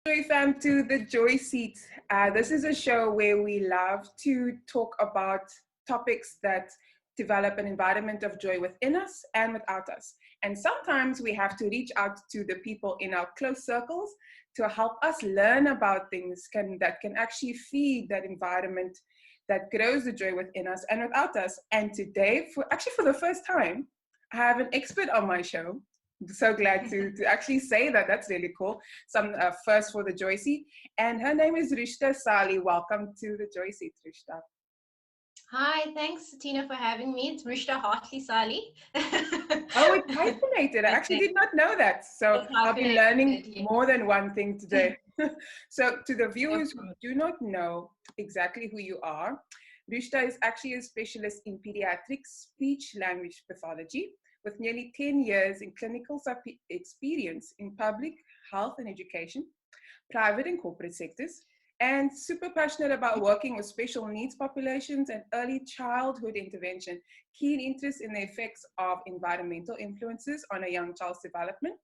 Joy fam to the Joy Seat. This is a show where we love to talk about topics that develop an environment of joy within us and without us. And sometimes we have to reach out to the people in our close circles to help us learn about things that can actually feed that environment that grows the joy within us and without us. And today, for the first time, I have an expert on my show. I'm so glad to actually say that. That's really cool. Some first for the Joy Seat. And her name is Rushdah Hartley-Salie. Welcome to the Joy Seat, Rushdah. Hi, thanks Tina for having me. It's Rushdah Hartley-Salie. Oh, it's hyphenated. I actually did not know that. So I'll be learning more than one thing today. So to the viewers who do not know exactly who you are, Rushdah is actually a specialist in pediatric speech language pathology with nearly 10 years in clinical experience in public health and education, private and corporate sectors, and super passionate about working with special needs populations and early childhood intervention, keen interest in the effects of environmental influences on a young child's development,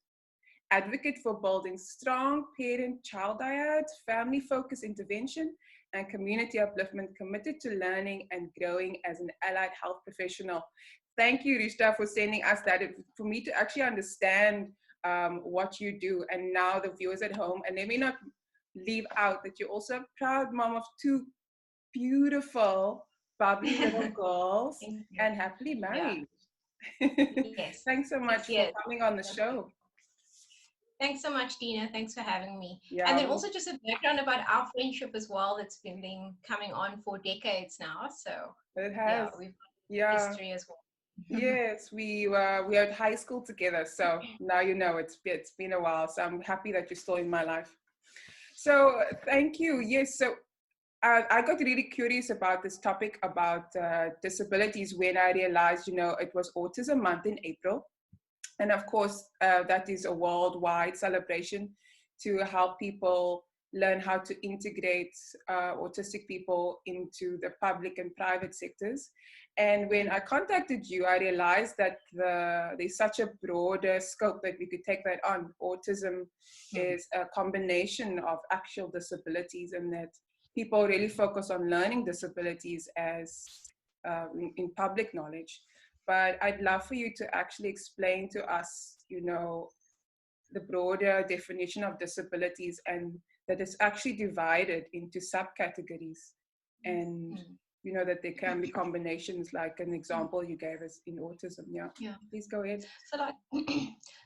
advocate for building strong parent-child dyads, family-focused intervention, and community upliftment, committed to learning and growing as an allied health professional. Thank you, Rushdah, for sending us that. For me to actually understand what you do, and now the viewers at home, and let me not leave out that you're also a proud mom of two beautiful, bubbly little girls and happily married. Yeah. Yes. Thanks so much for coming on the show. Thanks so much, Tina. Thanks for having me. Yeah. And then also just a background about our friendship as well. That's been coming on for decades now. So it has. Yeah, we've got history as well. Yes, we were at high school together. So now you know it's been a while. So I'm happy that you're still in my life. So thank you. Yes. So I got really curious about this topic about disabilities when I realized, it was Autism Month in April. And of course, that is a worldwide celebration to help people learn how to integrate autistic people into the public and private sectors. And when I contacted you, I realized that there's such a broader scope that we could take that on. Autism is a combination of actual disabilities, and that people really focus on learning disabilities as in public knowledge. But I'd love for you to actually explain to us, the broader definition of disabilities, and that it's actually divided into subcategories, and that there can be combinations, like an example you gave us in autism. Yeah. Please go ahead.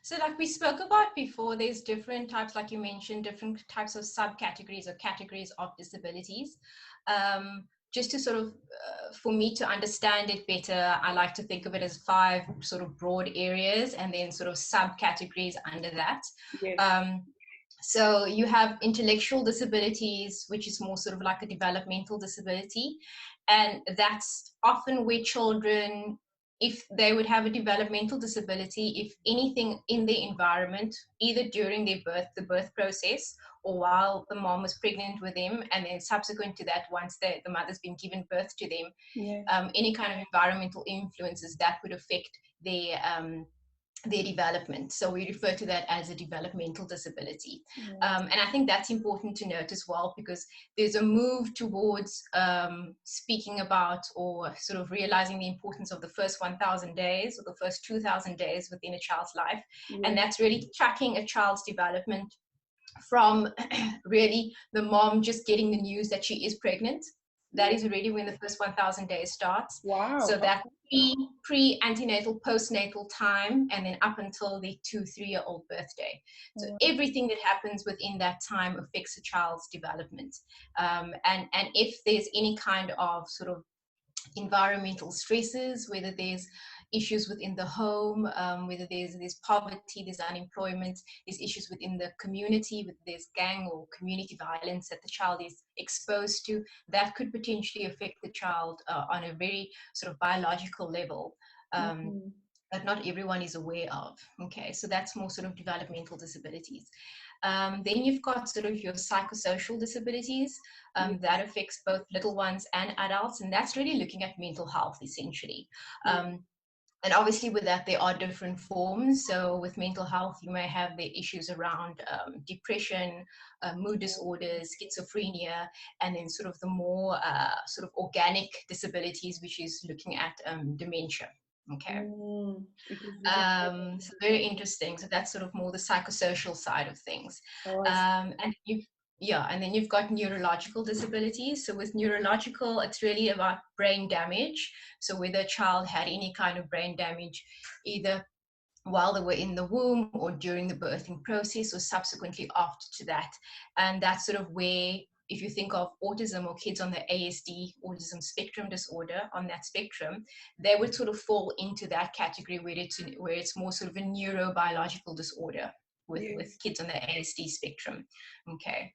So like we spoke about before, there's different types, like you mentioned, different types of subcategories or categories of disabilities. Just to sort of, for me to understand it better, I like to think of it as 5 sort of broad areas and then sort of subcategories under that. Yes. So you have intellectual disabilities, which is more sort of like a developmental disability. And that's often where children, if they would have a developmental disability, if anything in their environment, either during their birth, the birth process, or while the mom was pregnant with them, and then subsequent to that, once the mother's been given birth to them, any kind of environmental influences that would affect their development. So we refer to that as a developmental disability. And I think that's important to note as well, because there's a move towards speaking about, or sort of realizing the importance of the first 1,000 days or the first 2,000 days within a child's life. And that's really tracking a child's development from really the mom just getting the news that she is pregnant. That is already when the first 1,000 days starts. Wow. So that pre-antenatal, postnatal time, and then up until the 2-3-year-old birthday. So everything that happens within that time affects a child's development. And if there's any kind of sort of environmental stresses, whether there's issues within the home, whether there's poverty, there's unemployment, there's issues within the community, whether there's gang or community violence that the child is exposed to, that could potentially affect the child on a very sort of biological level that not everyone is aware of. Okay, so that's more sort of developmental disabilities. Then you've got sort of your psychosocial disabilities that affects both little ones and adults, and that's really looking at mental health essentially. And obviously with that, there are different forms. So with mental health, you may have the issues around depression, mood disorders, schizophrenia, and then sort of the more sort of organic disabilities, which is looking at dementia. Okay. So very interesting. So that's sort of more the psychosocial side of things. And then you've got neurological disabilities. So with neurological, it's really about brain damage. So whether a child had any kind of brain damage, either while they were in the womb or during the birthing process or subsequently after to that. And that's sort of where, if you think of autism or kids on the ASD, autism spectrum disorder, on that spectrum, they would sort of fall into that category where it's more sort of a neurobiological disorder with kids on the ASD spectrum. Okay.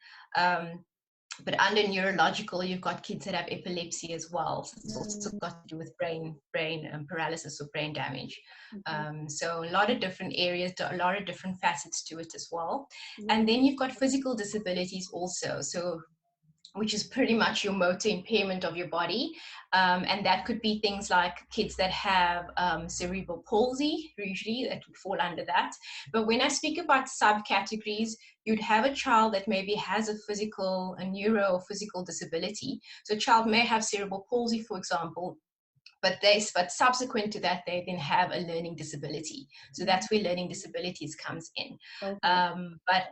But under neurological, you've got kids that have epilepsy as well. So it's also got to do with brain paralysis or brain damage. So a lot of different areas, a lot of different facets to it as well. And then you've got physical disabilities also. So which is pretty much your motor impairment of your body. And that could be things like kids that have cerebral palsy, usually that would fall under that. But when I speak about subcategories, you'd have a child that maybe has a neuro or physical disability. So a child may have cerebral palsy, for example, but subsequent to that, they then have a learning disability. So that's where learning disabilities comes in. But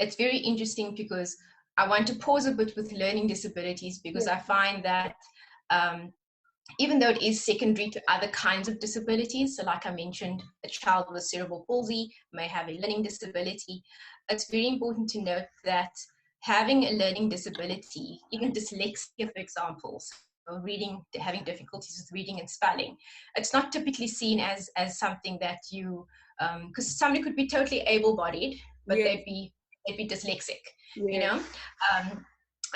it's very interesting because I want to pause a bit with learning disabilities because I find that even though it is secondary to other kinds of disabilities, so like I mentioned, a child with cerebral palsy may have a learning disability, it's very important to note that having a learning disability, even dyslexia, for example, so having difficulties with reading and spelling, it's not typically seen as something that you, because somebody could be totally able-bodied, but they'd be dyslexic, you know.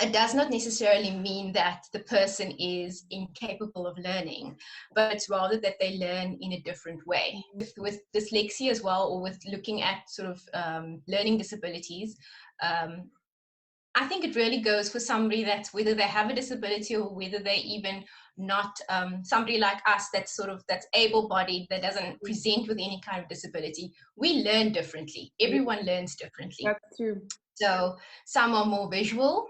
It does not necessarily mean that the person is incapable of learning, but it's rather that they learn in a different way. With dyslexia as well, or with looking at sort of learning disabilities, I think it really goes for somebody that's, whether they have a disability or whether they even not, somebody like us that's able-bodied, that doesn't present with any kind of disability. We learn differently. Everyone learns differently. That's true. So some are more visual,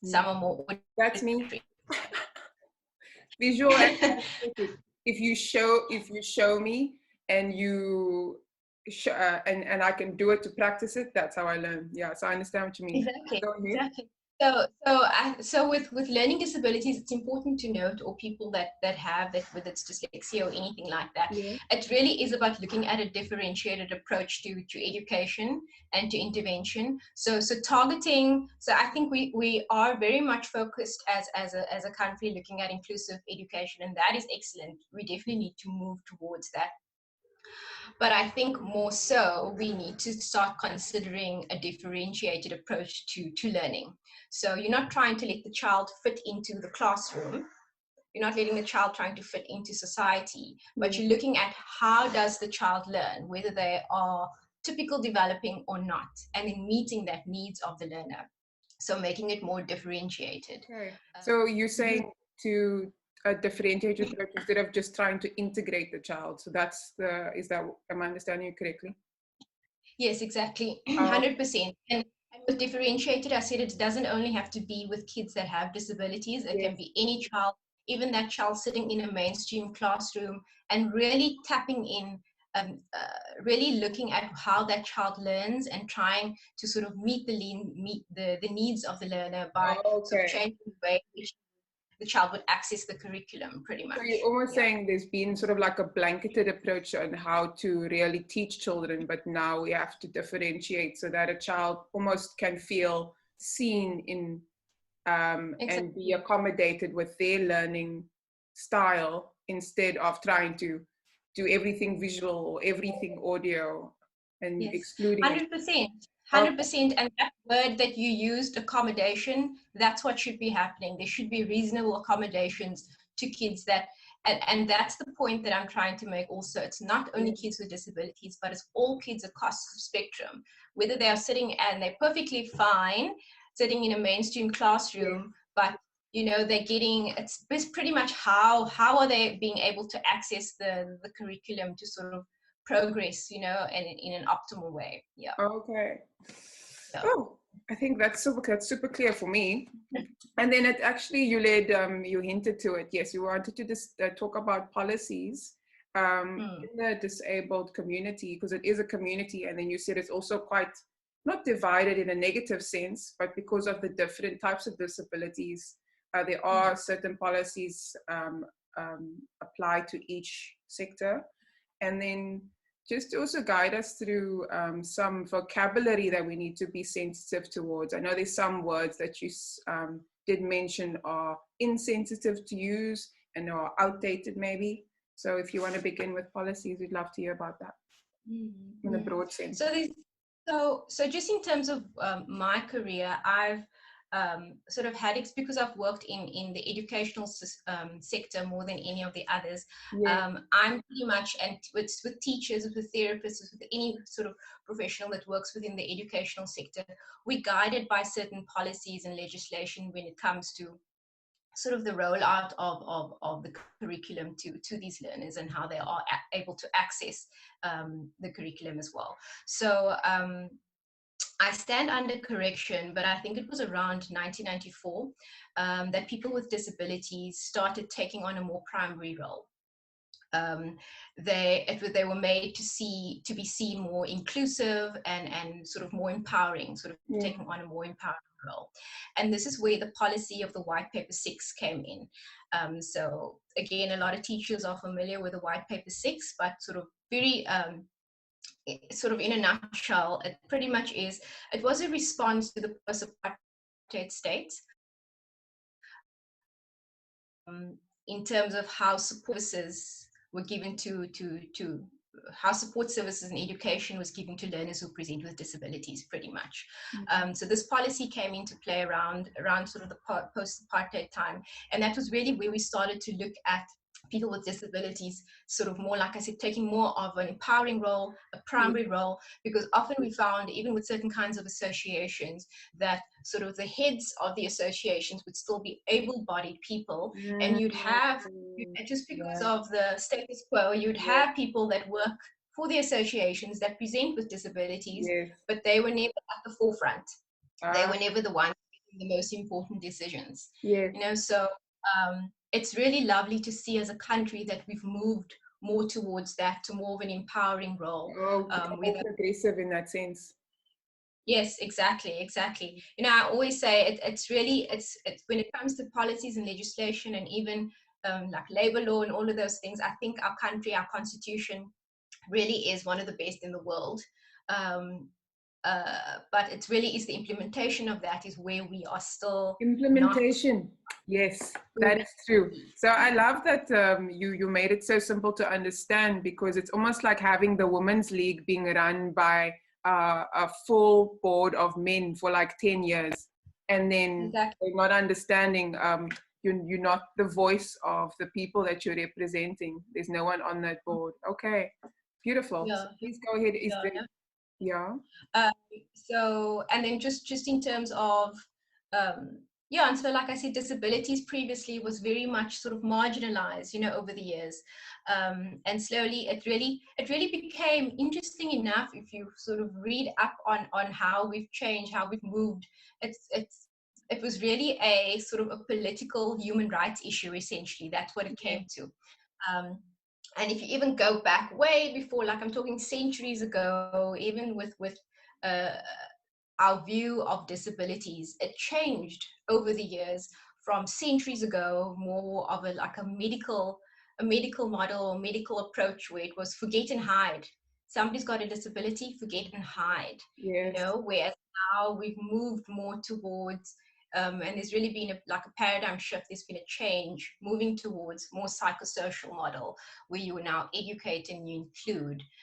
some are more. That's me. Visual. If you show me and and I can do it to practice it, that's how I learn. Yeah, so I understand what you mean. Exactly. So with learning disabilities, it's important to note, or people that have that, whether it's dyslexia or anything like that, it really is about looking at a differentiated approach to education and to intervention. So targeting. So I think we are very much focused as a country looking at inclusive education, and that is excellent. We definitely need to move towards that. But I think more so, we need to start considering a differentiated approach to learning. So you're not trying to let the child fit into the classroom. You're not letting the child trying to fit into society, but you're looking at how does the child learn, whether they are typical developing or not, and then meeting that needs of the learner. So making it more differentiated. Okay. So you're saying to a differentiated approach instead of just trying to integrate the child. So am I understanding you correctly? Yes, exactly. 100%. And with differentiated, I said it doesn't only have to be with kids that have disabilities. It can be any child, even that child sitting in a mainstream classroom, and really tapping in, really looking at how that child learns and trying to sort of meet the needs of the learner by sort of changing the way which the child would access the curriculum, pretty much. So you're almost saying there's been sort of like a blanketed approach on how to really teach children, but now we have to differentiate so that a child almost can feel seen in and be accommodated with their learning style, instead of trying to do everything visual or everything audio and excluding 100%. 100%. And that word that you used, accommodation, that's what should be happening. There should be reasonable accommodations to kids that, and that's the point that I'm trying to make also. It's not only kids with disabilities, but it's all kids across the spectrum, whether they are sitting and they're perfectly fine sitting in a mainstream classroom, but you know, they're getting, it's pretty much how are they being able to access the curriculum to sort of progress, you know, and in an optimal way. Yeah. Okay. Yeah. Oh, I think that's super clear for me. And then it actually, you you hinted to it. Yes, you wanted to just talk about policies in the disabled community, because it is a community. And then you said it's also quite not divided in a negative sense, but because of the different types of disabilities, there are certain policies applied to each sector. And then just to also guide us through some vocabulary that we need to be sensitive towards. I know there's some words that you did mention are insensitive to use and are outdated maybe. So if you want to begin with policies, we'd love to hear about that in a broad sense. So just in terms of my career, I've sort of had it because I've worked in the educational sector more than any of the others. Yeah. I'm pretty much, and with teachers, with therapists, with any sort of professional that works within the educational sector, we're guided by certain policies and legislation when it comes to sort of the rollout of the curriculum to these learners and how they are able to access the curriculum as well. So I stand under correction, but I think it was around 1994 that people with disabilities started taking on a more primary role. They were made to be seen more inclusive and sort of more empowering, sort of taking on a more empowering role. And this is where the policy of the White Paper 6 came in. So again, a lot of teachers are familiar with the White Paper 6, but sort of very sort of in a nutshell, it pretty much is, it was a response to the post-apartheid states in terms of how support services were given to how support services and education was given to learners who present with disabilities, pretty much. So this policy came into play around sort of the post-apartheid time, and that was really where we started to look at people with disabilities sort of more, like I said, taking more of an empowering role, a primary role, because often we found, even with certain kinds of associations, that sort of the heads of the associations would still be able-bodied people, and you'd have, just because of the status quo, you'd have people that work for the associations that present with disabilities, but they were never at the forefront. They were never the ones making the most important decisions. You know, so it's really lovely to see as a country that we've moved more towards that, to more of an empowering role. More progressive in that sense. Yes, exactly. You know, I always say it's when it comes to policies and legislation and even like labor law and all of those things, I think our country, our constitution really is one of the best in the world. But it really is the implementation of that is where we are still implementation. Yes, that is true. So I love that you made it so simple to understand, because it's almost like having the Women's League being run by a full board of men for like 10 years, and then they're not understanding you're not the voice of the people that you're representing. There's no one on that board. Okay, beautiful. So please go ahead. So, and then just in terms of and so like I said, disabilities previously was very much sort of marginalized, you know, over the years, and slowly it really became, interesting enough, if you sort of read up on how we've changed, how we've moved, it was really a sort of a political human rights issue, essentially. That's what it came to. And if you even go back way before, like I'm talking centuries ago, even with our view of disabilities, it changed over the years from centuries ago, more of a medical model or medical approach, where it was forget and hide. Somebody's got a disability, forget and hide. You know, whereas now we've moved more towards and there's really been a paradigm shift. There's been a change moving towards more psychosocial model, where you now educate and you include.